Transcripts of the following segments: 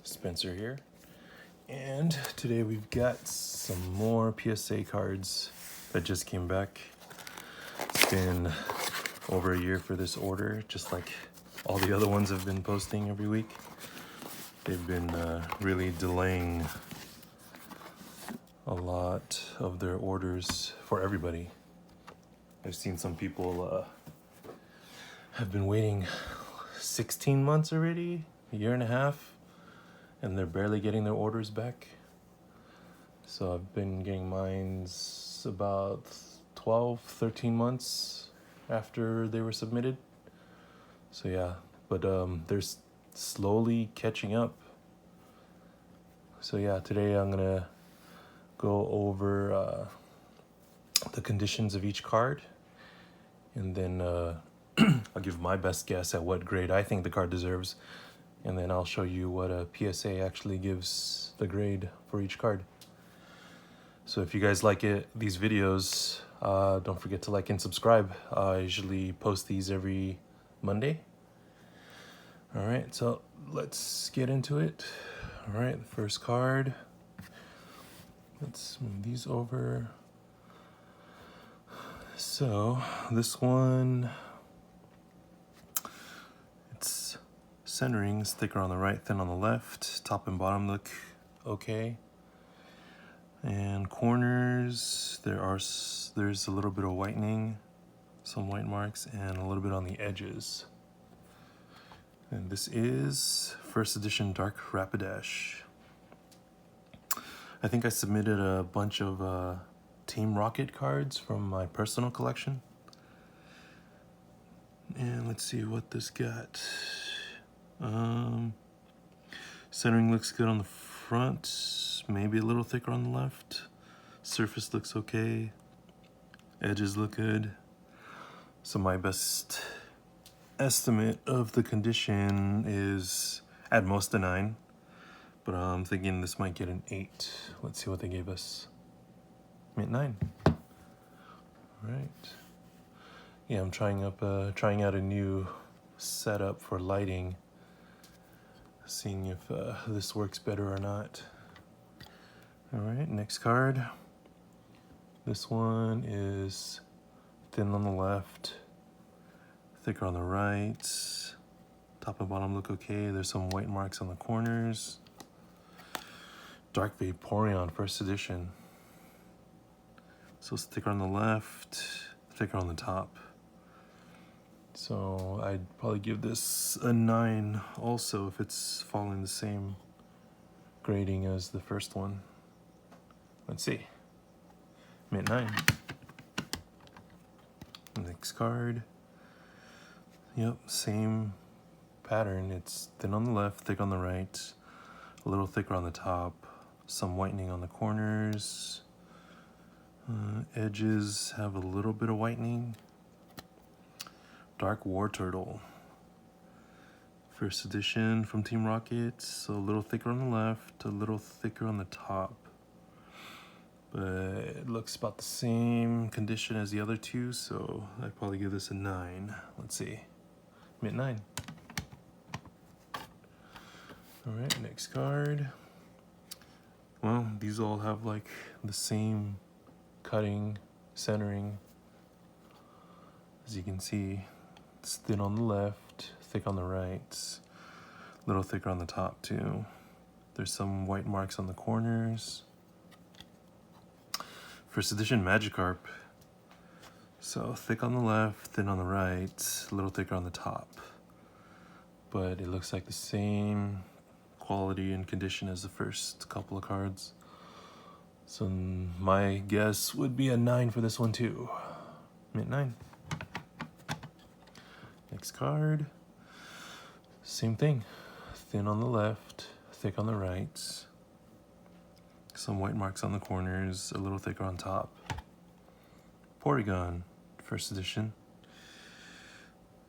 Spencer here, and today we've got some more PSA cards that just came back. It's been over a year for this order, just like all the other ones have been posting every week. They've been really delaying a lot of their orders for everybody. I've seen some people have been waiting 16 months already, a year and a half, and they're barely getting their orders back. So I've been getting mine's about 12, 13 months after they were submitted. So yeah, but they're slowly catching up. So yeah, today I'm gonna go over the conditions of each card, and then I'll give my best guess at what grade I think the card deserves, and then I'll show you what a PSA actually gives the grade for each card. So if you guys like these videos, don't forget to like and subscribe. I usually post these every Monday. All right, so let's get into it. All right, the first card. Let's move these over. So this one, it's centering, thicker on the right, thin on the left. Top and bottom look okay. And corners, there's a little bit of whitening, some white marks, and a little bit on the edges. And this is first edition Dark Rapidash. I think I submitted a bunch of Team Rocket cards from my personal collection. And let's see what this got. Centering looks good on the front, maybe a little thicker on the left. Surface looks okay. Edges look good. So my best estimate of the condition is at most a 9, but I'm thinking this might get an 8. Let's see what they gave us. I'm at 9. All right. Yeah, I'm trying out a new setup for lighting, seeing if this works better or not. All right, next card. This one is thin on the left, thicker on the right. Top and bottom look okay. There's some white marks on the corners. Dark Vaporeon, first edition. So it's thicker on the left, thicker on the top. So I'd probably give this a 9 also if it's following the same grading as the first one. Let's see. I'm at 9. Next card. Yep, same pattern. It's thin on the left, thick on the right, a little thicker on the top, some whitening on the corners. Edges have a little bit of whitening. Dark War Turtle. First edition from Team Rocket, so a little thicker on the left, a little thicker on the top. But it looks about the same condition as the other two, so I'd probably give this a 9. Let's see. I'm at 9. All right, next card. Well, these all have like the same cutting, centering. As you can see, it's thin on the left, thick on the right, a little thicker on the top too. There's some white marks on the corners. First edition Magikarp. So thick on the left, thin on the right, a little thicker on the top. But it looks like the same quality and condition as the first couple of cards. So my guess would be a 9 for this one too. I'm at 9. Next card. Same thing. Thin on the left, thick on the right. Some white marks on the corners, a little thicker on top. Porygon, first edition.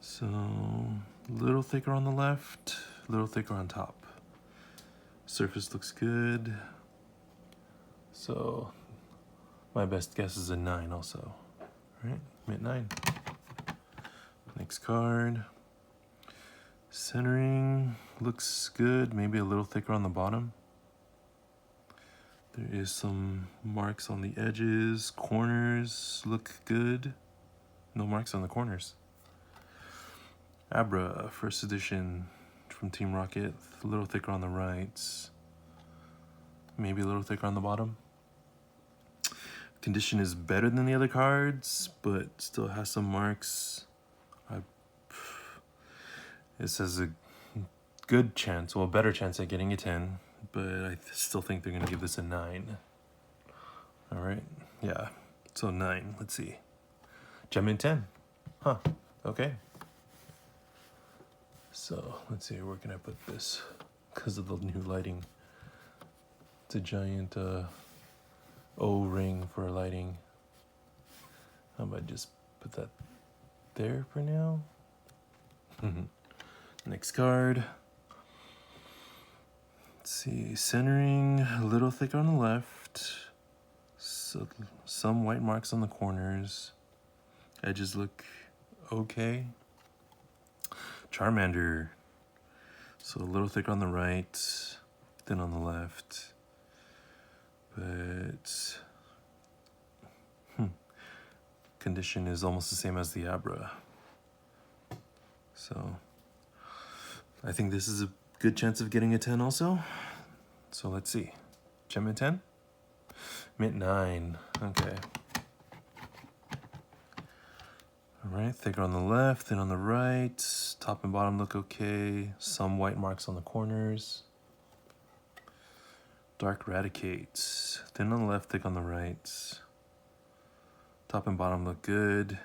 So a little thicker on the left, a little thicker on top. Surface looks good. So my best guess is a 9 also. All right, I'm at 9. Next card. Centering looks good, maybe a little thicker on the bottom. There is some marks on the edges. Corners look good. No marks on the corners. Abra, first edition from Team Rocket. A little thicker on the right. Maybe a little thicker on the bottom. Condition is better than the other cards, but still has some marks. It says a good chance, well, a better chance at getting a 10, but I still think they're going to give this a 9. All right, yeah, so 9, let's see. Gem in 10, huh, okay. So, let's see, where can I put this? Because of the new lighting. It's a giant O-ring for lighting. How about just put that there for now? Next card. Let's see, centering a little thicker on the left. So, some white marks on the corners. Edges look okay. Charmander. So a little thicker on the right, thin on the left. But condition is almost the same as the Abra. So I think this is a good chance of getting a 10 also. So let's see. Gem in 10? Mint 9. Okay. Alright, thicker on the left, thin on the right. Top and bottom look okay. Some white marks on the corners. Dark Radicate. Thin on the left, thick on the right. Top and bottom look good.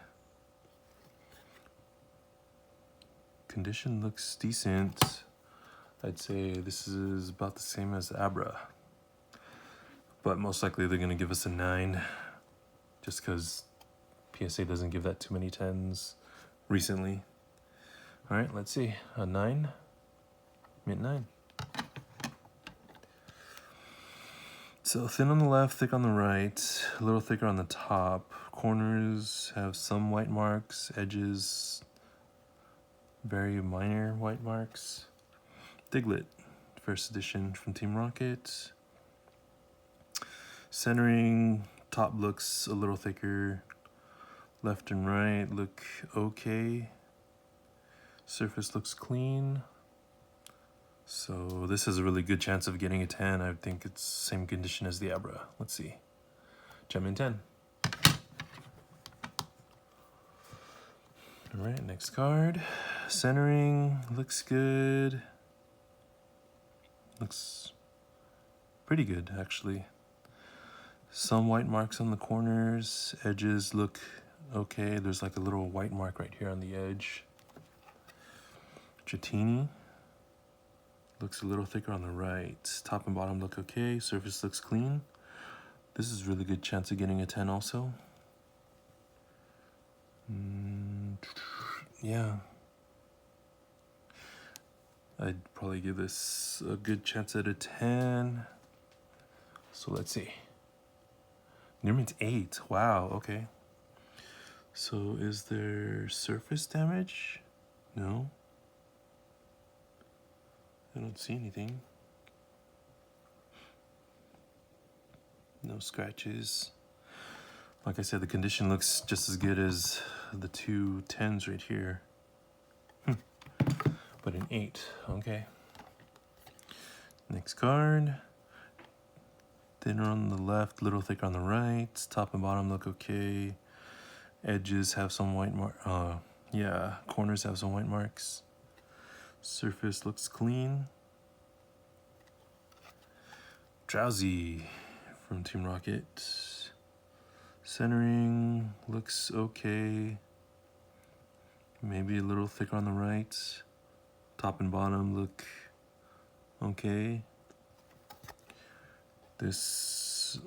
Condition looks decent. I'd say this is about the same as Abra. But most likely they're going to give us a 9. Just because PSA doesn't give that too many 10s recently. Alright, let's see. A 9. Mint 9. So thin on the left, thick on the right. A little thicker on the top. Corners have some white marks. Edges, very minor white marks. Diglett, first edition from Team Rocket. Centering, top looks a little thicker. Left and right look okay. Surface looks clean. So this has a really good chance of getting a 10. I think it's same condition as the Abra. Let's see. Gem in 10. All right, next card. Centering looks good. Looks pretty good, actually. Some white marks on the corners. Edges look okay. There's like a little white mark right here on the edge. Jatini. Looks a little thicker on the right. Top and bottom look okay. Surface looks clean. This is a really good chance of getting a 10 also. Yeah. I'd probably give this a good chance at a 10. So let's see. Near mint 8. Wow, okay. So is there surface damage? No. I don't see anything. No scratches. Like I said, the condition looks just as good as the 2 10s right here. But an 8, okay. Next card. Thinner on the left, little thicker on the right. Top and bottom look okay. Edges have some white corners have some white marks. Surface looks clean. Drowsy from Team Rocket. Centering looks okay. Maybe a little thicker on the right. Top and bottom look okay. This,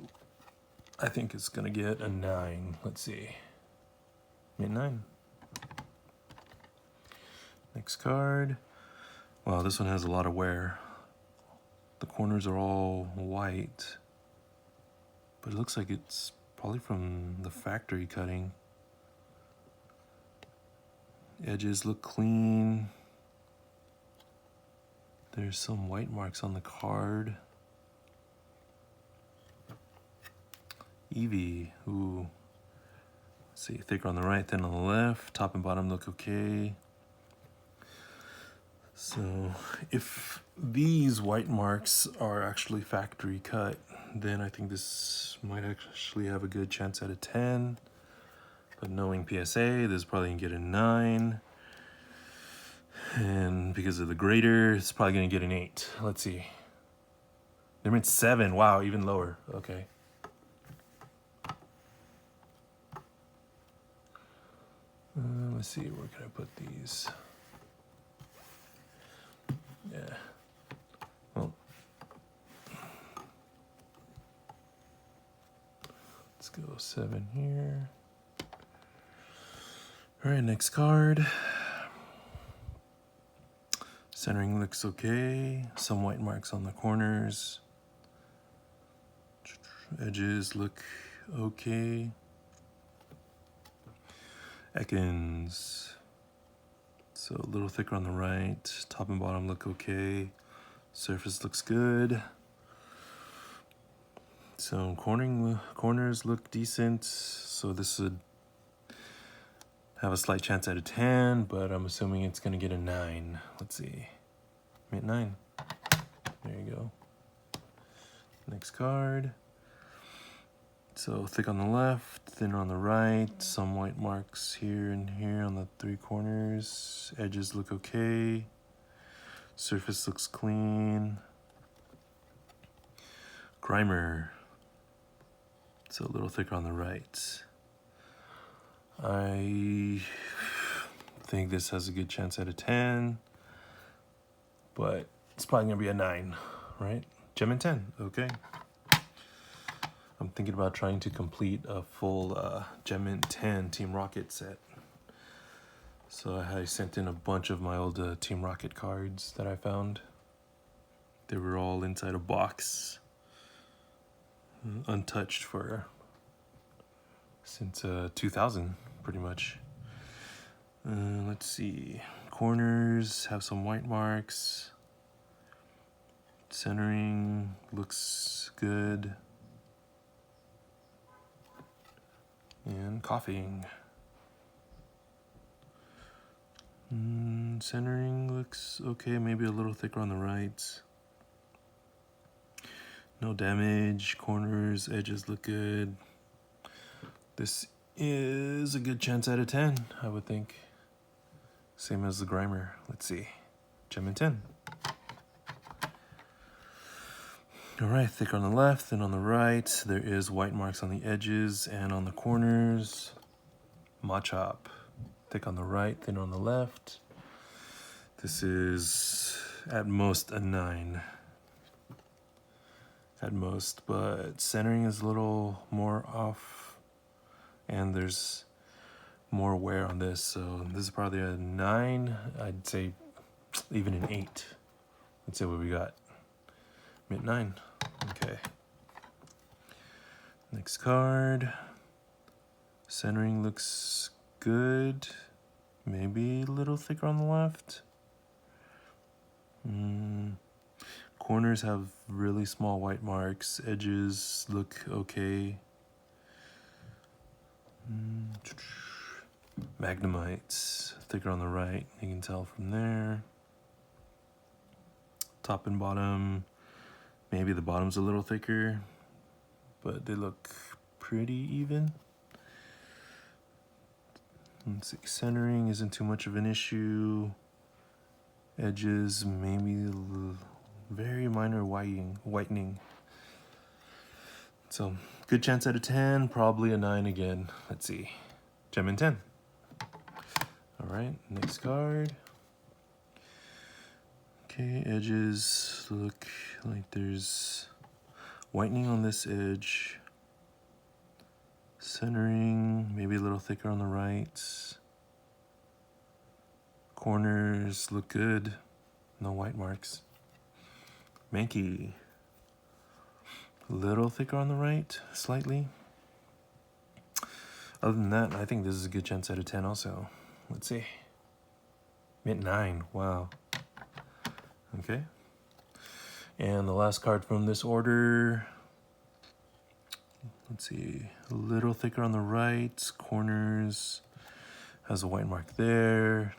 I think it's gonna get a 9. Let's see. Mint 9. Next card. Wow, this one has a lot of wear. The corners are all white, but it looks like it's probably from the factory cutting. Edges look clean. There's some white marks on the card. Eevee, ooh. Let's see, thicker on the right than on the left. Top and bottom look okay. So if these white marks are actually factory cut, then I think this might actually have a good chance at a 10. But knowing PSA, this is probably gonna get a 9. And because of the grader, it's probably gonna get an 8. Let's see. They're at 7, wow, even lower, okay. Let's see, where can I put these? Yeah. Well, let's go 7 here. All right, next card. Centering looks okay. Some white marks on the corners. Edges look okay. Ekans. So a little thicker on the right. Top and bottom look okay. Surface looks good. So corners look decent. So this would have a slight chance at a 10, but I'm assuming it's gonna get a 9. Let's see. I'm at 9. There you go. Next card. So thick on the left, thinner on the right, some white marks here and here on the 3 corners. Edges look okay. Surface looks clean. Grimer. So a little thicker on the right. I think this has a good chance at a 10, but it's probably gonna be a 9, right? Gem and 10, okay. I'm thinking about trying to complete a full Gem and 10 Team Rocket set. So I sent in a bunch of my old Team Rocket cards that I found. They were all inside a box, untouched since 2000, pretty much. Let's see. Corners have some white marks. Centering looks good. And coughing. Centering looks okay, maybe a little thicker on the right. No damage. Corners, edges look good. This is a good chance at a 10, I would think. Same as the Grimer. Let's see. Gem and 10. All right, thick on the left, thin on the right. There is white marks on the edges and on the corners. Machop. Thick on the right, thin on the left. This is at most a 9. At most, but centering is a little more off. And there's more wear on this, so this is probably a 9. I'd say even an 8. Let's see what we got. Mid 9. Okay. Next card. Centering looks good. Maybe a little thicker on the left. Corners have really small white marks. Edges look okay. Magnemites, thicker on the right, you can tell from there. Top and bottom, maybe the bottom's a little thicker, but they look pretty even. Let's see, centering isn't too much of an issue. Edges, maybe very minor whitening. So, good chance at a 10, probably a 9 again. Let's see. Gem and 10. All right, next card. Okay, edges look like there's whitening on this edge. Centering, maybe a little thicker on the right. Corners look good. No white marks. Mankey. A little thicker on the right, slightly. Other than that, I think this is a good chance at a 10 also. Let's see. Mid 9, wow. Okay. And the last card from this order, let's see, a little thicker on the right, corners, has a white mark there,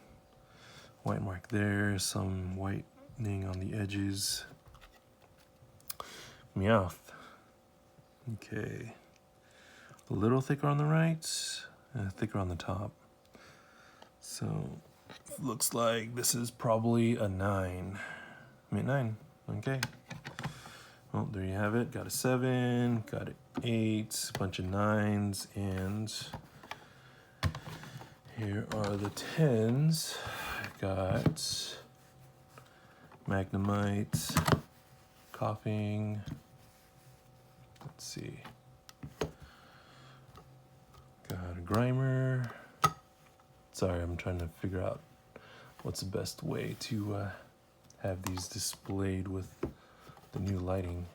white mark there, some whitening on the edges. Meowth. Okay. A little thicker on the right, and thicker on the top. So, looks like this is probably a 9. Mint 9. Okay. Well, there you have it. Got a 7, got an 8, bunch of 9s, and here are the 10s. Got Magnemite, Coughing. Let's see. Got a Grimer. Sorry, I'm trying to figure out what's the best way to have these displayed with the new lighting.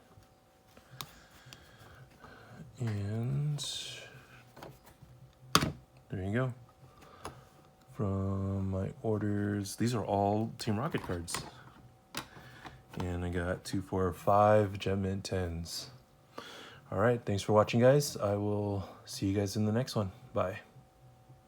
And there you go. From my orders, these are all Team Rocket cards. And I got 2, 4, 5 Gem Mint 10s. All right, thanks for watching, guys. I will see you guys in the next one. Bye.